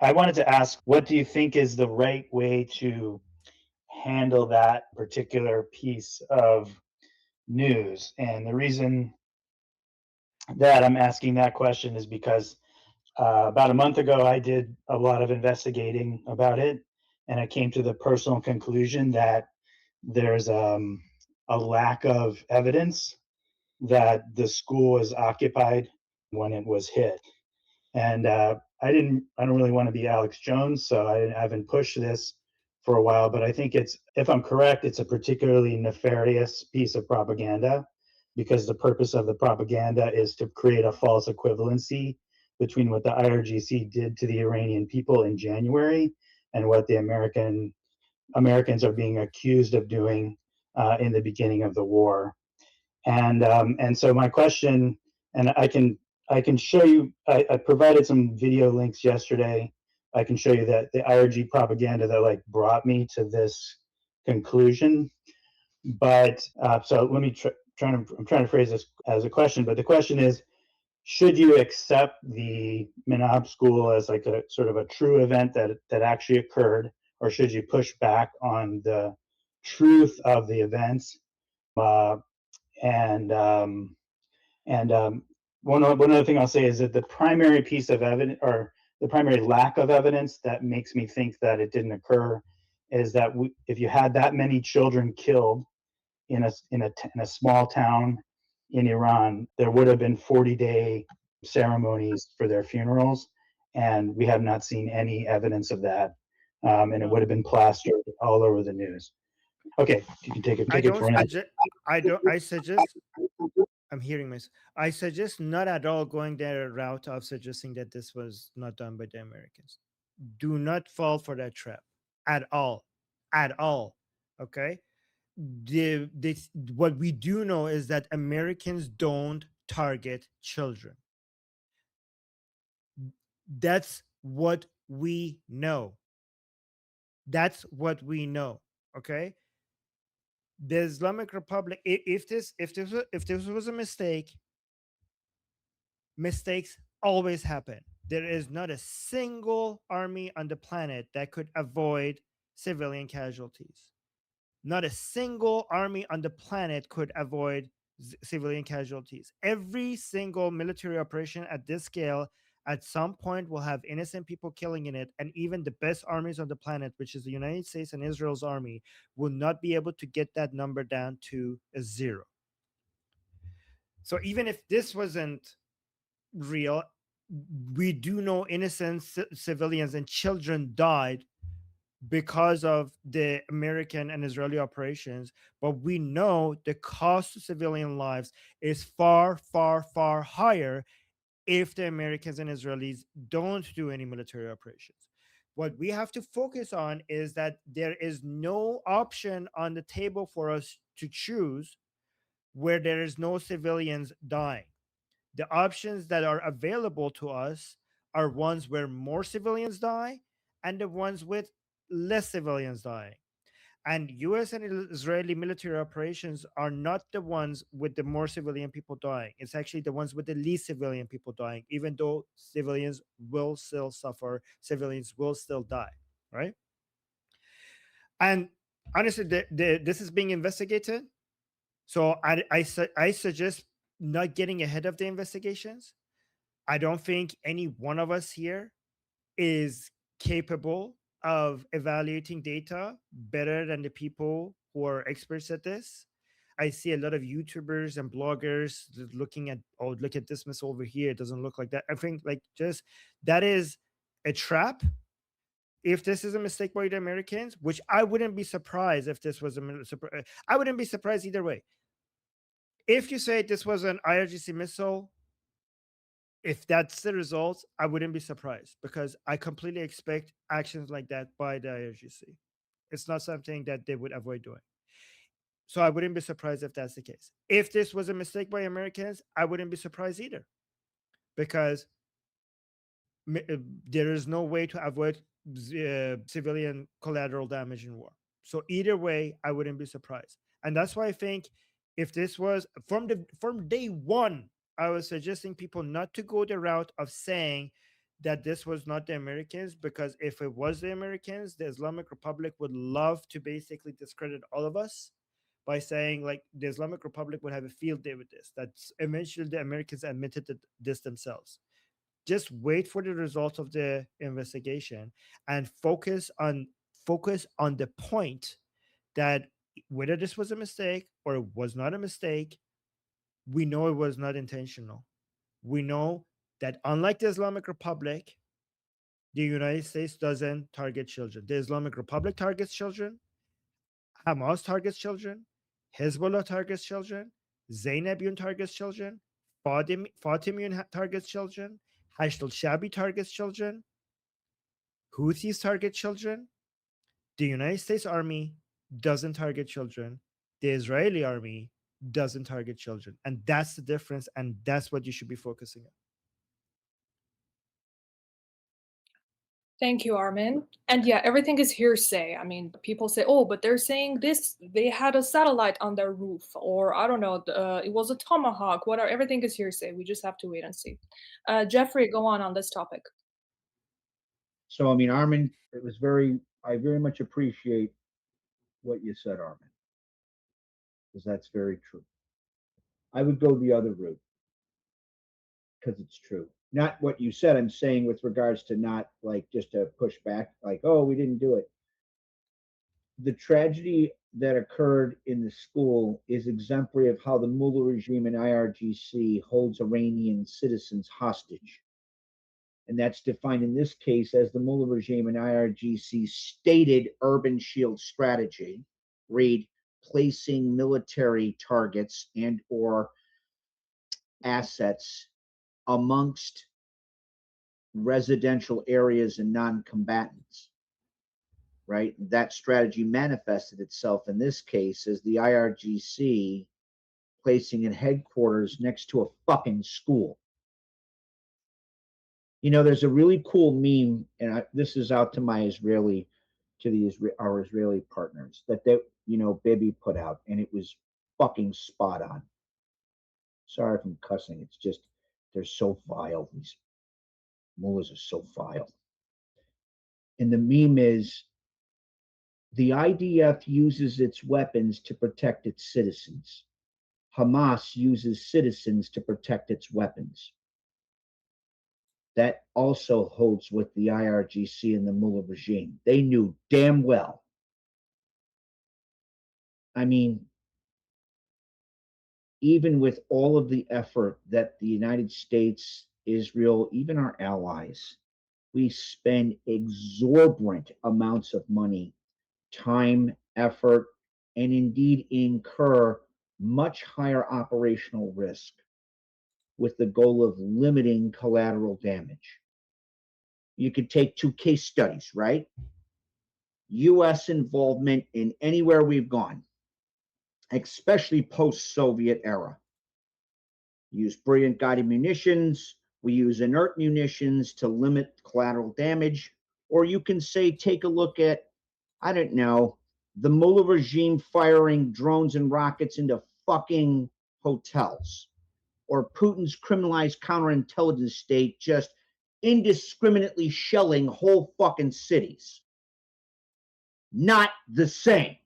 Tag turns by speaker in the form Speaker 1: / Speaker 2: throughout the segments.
Speaker 1: I wanted to ask, what do you think is the right way to handle that particular piece of news? And the reason that I'm asking that question is because about a month ago, I did a lot of investigating about it, and I came to the personal conclusion that there's a lack of evidence that the school was occupied when it was hit. And I don't really want to be Alex Jones, so I haven't pushed this for a while. But I think it's, if I'm correct, it's a particularly nefarious piece of propaganda, because the purpose of the propaganda is to create a false equivalency between what the IRGC did to the Iranian people in January and what the Americans are being accused of doing in the beginning of the war. And so my question, and I can show you. I provided some video links yesterday. I can show you that the IRG propaganda that like brought me to this conclusion. But so let me I'm trying to phrase this as a question. But the question is, should you accept the Minab school as like a sort of a true event that actually occurred, or should you push back on the truth of the events? Uh, and and one other thing I'll say is that the primary piece of evidence, or the primary lack of evidence, that makes me think that it didn't occur, is that if you had that many children killed in a small town in Iran, there would have been 40-day ceremonies for their funerals, and we have not seen any evidence of that. And it would have been plastered all over the news. Okay, you can
Speaker 2: I
Speaker 1: take it
Speaker 2: don't
Speaker 1: for now.
Speaker 2: suggest. I suggest. I'm hearing this. I suggest not at all going the route of suggesting that this was not done by the Americans. Do not fall for that trap at all, at all. Okay. What we do know is that Americans don't target children. That's what we know. That's what we know. Okay. The Islamic Republic. If this was a mistake, mistakes always happen. There is not a single army on the planet that could avoid civilian casualties. Not a single army on the planet could avoid civilian casualties. Every single military operation at this scale at some point will have innocent people killing in it, and even the best armies on the planet, which is the United States and Israel's army, will not be able to get that number down to a zero. So even if this wasn't real, we do know innocent civilians and children died because of the American and Israeli operations, but we know the cost to civilian lives is far, far, far higher if the Americans and Israelis don't do any military operations. What we have to focus on is that there is no option on the table for us to choose where there is no civilians dying. The options that are available to us are ones where more civilians die and the ones with less civilians dying. And US and Israeli military operations are not the ones with the more civilian people dying. It's actually the ones with the least civilian people dying, even though civilians will still suffer, civilians will still die, right? And honestly, this is being investigated. So I suggest not getting ahead of the investigations. I don't think any one of us here is capable of evaluating data better than the people who are experts at this. I see a lot of YouTubers and bloggers looking at, oh, look at this missile over here. It doesn't look like that. I think like just that is a trap. If this is a mistake by the Americans, which I wouldn't be surprised if this was I wouldn't be surprised either way. If you say this was an IRGC missile, if that's the result, I wouldn't be surprised because I completely expect actions like that by the IRGC. It's not something that they would avoid doing. So I wouldn't be surprised if that's the case. If this was a mistake by Americans, I wouldn't be surprised either because uh, there is no way to avoid civilian collateral damage in war. So either way, I wouldn't be surprised. And that's why I think if this was from day one, I was suggesting people not to go the route of saying that this was not the Americans, because if it was the Americans, the Islamic Republic would love to basically discredit all of us by saying like the Islamic Republic would have a field day with this. That's eventually the Americans admitted this themselves. Just wait for the results of the investigation and focus on the point that whether this was a mistake or it was not a mistake, we know it was not intentional. We know that unlike the Islamic Republic, the United States doesn't target children. The Islamic Republic targets children, Hamas targets children, Hezbollah targets children, Zainabiyun targets children, Fatimiyun targets children, Hashd al-Shabi targets children, Houthis target children. The United States Army doesn't target children. The Israeli Army doesn't target children. And that's the difference. And that's what you should be focusing on.
Speaker 3: Thank you, Armin. And yeah, everything is hearsay. I mean, people say, oh, but they're saying this, they had a satellite on their roof, or I don't know, it was a tomahawk, whatever. Everything is hearsay. We just have to wait and see. Jeffrey, go on this topic.
Speaker 4: So, I mean, Armin, I very much appreciate what you said, Armin, because that's very true. I would go the other route because it's true. Not what you said, I'm saying with regards to not like just to push back, like, oh, we didn't do it. The tragedy that occurred in the school is exemplary of how the Mullah regime and IRGC holds Iranian citizens hostage. And that's defined in this case as the Mullah regime and IRGC stated urban shield strategy, read, placing military targets and or assets amongst residential areas and non-combatants, right? That strategy manifested itself in this case as the IRGC placing in headquarters next to a fucking school. You know, there's a really cool meme, and this is out to my our Israeli partners, that Bibi put out, and it was fucking spot on. Sorry if I'm cussing. It's just, they're so vile. These mullahs are so vile. And the meme is, the IDF uses its weapons to protect its citizens. Hamas uses citizens to protect its weapons. That also holds with the IRGC and the Mullah regime. They knew damn well. I mean, even with all of the effort that the United States, Israel, even our allies, we spend exorbitant amounts of money, time, effort, and indeed incur much higher operational risk with the goal of limiting collateral damage. You could take two case studies, right? US involvement in anywhere we've gone, especially post-Soviet era. Use brilliant guided munitions, we use inert munitions to limit collateral damage, or you can say, take a look at, I don't know, the Mullah regime firing drones and rockets into fucking hotels, or Putin's criminalized counterintelligence state just indiscriminately shelling whole fucking cities. Not the same.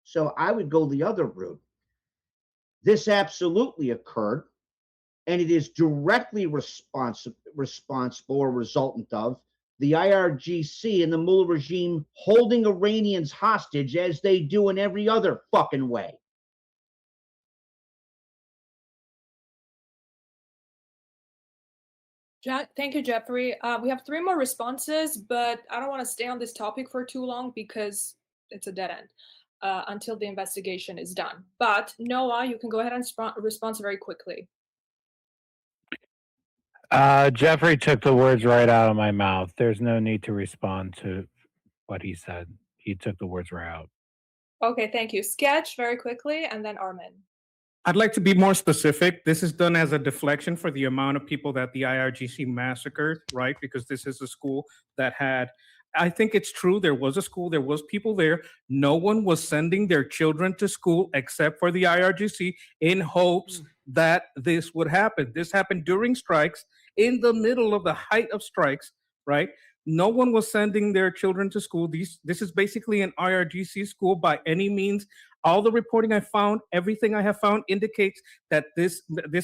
Speaker 4: So I would go the other route. This absolutely occurred, and it is directly responsible or resultant of the IRGC and the Mullah regime holding Iranians hostage as they do in every other fucking way.
Speaker 3: Thank you, Jeffrey. We have 3 more responses, but I don't want to stay on this topic for too long because it's a dead end until the investigation is done. But Noah, you can go ahead and respond very quickly.
Speaker 5: Jeffrey took the words right out of my mouth. There's no need to respond to what he said. He took the words right out.
Speaker 3: Okay, thank you. Sketch very quickly, and then Armin.
Speaker 6: I'd like to be more specific. This is done as a deflection for the amount of people that the IRGC massacred, right? Because this is a school that had, I think it's true, there was a school, there was people there. No one was sending their children to school except for the IRGC in hopes that this would happen. This happened during strikes, in the middle of the height of strikes, right? No one was sending their children to school. This is basically an IRGC school by any means. All the reporting I found, everything I have found indicates that this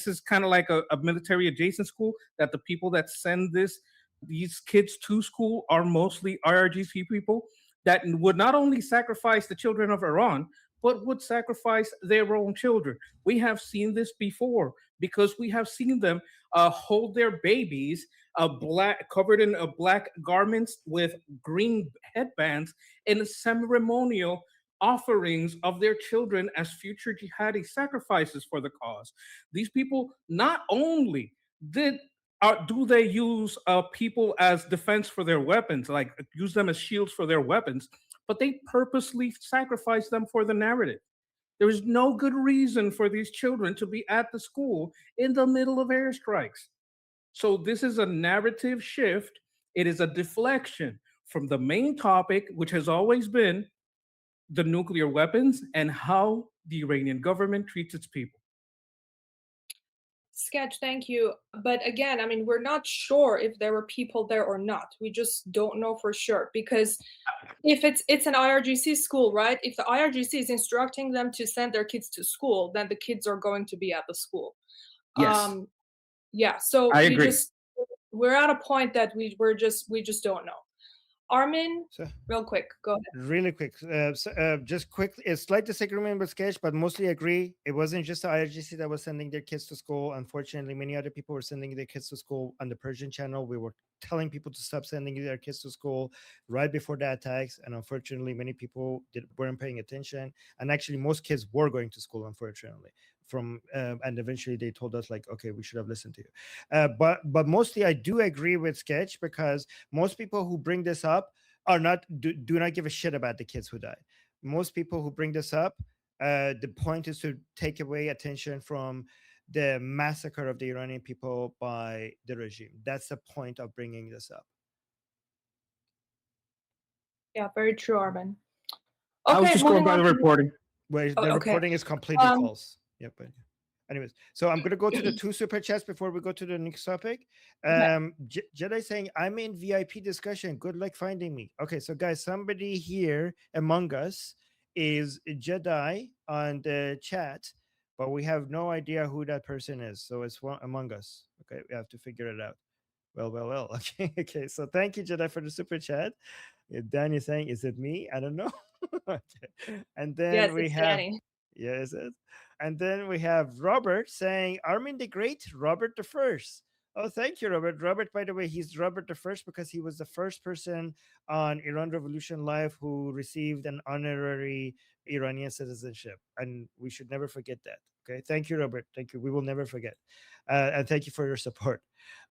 Speaker 6: is kind of like a military adjacent school, that the people that send these kids to school are mostly IRGC people that would not only sacrifice the children of Iran, but would sacrifice their own children. We have seen this before because we have seen them hold their babies covered in black garments with green headbands in ceremonial offerings of their children as future jihadi sacrifices for the cause. These people not only do they use people as defense for their weapons, like use them as shields for their weapons, but they purposely sacrifice them for the narrative. There is no good reason for these children to be at the school in the middle of airstrikes. So this is a narrative shift. It is a deflection from the main topic, which has always been the nuclear weapons and how the Iranian government treats its people.
Speaker 3: Sketch, thank you. But again, I mean, we're not sure if there were people there or not. We just don't know for sure, because if it's an IRGC school, right? If the IRGC is instructing them to send their kids to school, then the kids are going to be at the school.
Speaker 6: Yes.
Speaker 3: Yeah, so
Speaker 6: I agree.
Speaker 3: we're at a point that we just don't know. Armin,
Speaker 2: So,
Speaker 3: real quick, go ahead.
Speaker 2: really quick, just quickly, a slight disagreement with Sketch, but mostly agree. It wasn't just the IRGC that was sending their kids to school. Unfortunately, many other people were sending their kids to school on the Persian channel. We were telling people to stop sending their kids to school right before the attacks, and unfortunately, many people weren't paying attention. And actually, most kids were going to school, unfortunately. And eventually they told us, like, okay, we should have listened to you. But mostly I do agree with Sketch, because most people who bring this up are do not give a shit about the kids who died. Most people who bring this up, the point is to take away attention from the massacre of the Iranian people by the regime. That's the point of bringing this up.
Speaker 3: Yeah, very true, Armin.
Speaker 6: I was
Speaker 3: Okay,
Speaker 6: just going
Speaker 3: moving
Speaker 6: by
Speaker 3: on
Speaker 6: the
Speaker 3: to
Speaker 6: reporting.
Speaker 2: Where
Speaker 3: Oh,
Speaker 2: the
Speaker 3: okay.
Speaker 2: reporting is completely
Speaker 3: Um,
Speaker 2: false. Yep. But anyways, so I'm gonna go to the 2 super chats before we go to the next topic.
Speaker 3: Okay.
Speaker 2: Jedi saying, I'm in VIP discussion. Good luck finding me. Okay, so guys, somebody here among us is a Jedi on the chat, but we have no idea who that person is. So it's one among us. Okay, we have to figure it out. Well. Okay, okay. So thank you, Jedi, for the super chat. Danny saying, is it me? I don't know. Okay. And then
Speaker 3: yes,
Speaker 2: we
Speaker 3: it's
Speaker 2: have
Speaker 3: Danny.
Speaker 2: yes, and then we have Robert saying, Armin the Great, Robert the First. Oh, thank you, Robert. Robert, by the way, he's Robert the First because he was the first person on Iran Revolution Live who received an honorary Iranian citizenship. And we should never forget that. Okay. Thank you, Robert. Thank you. We will never forget. And thank you for your support.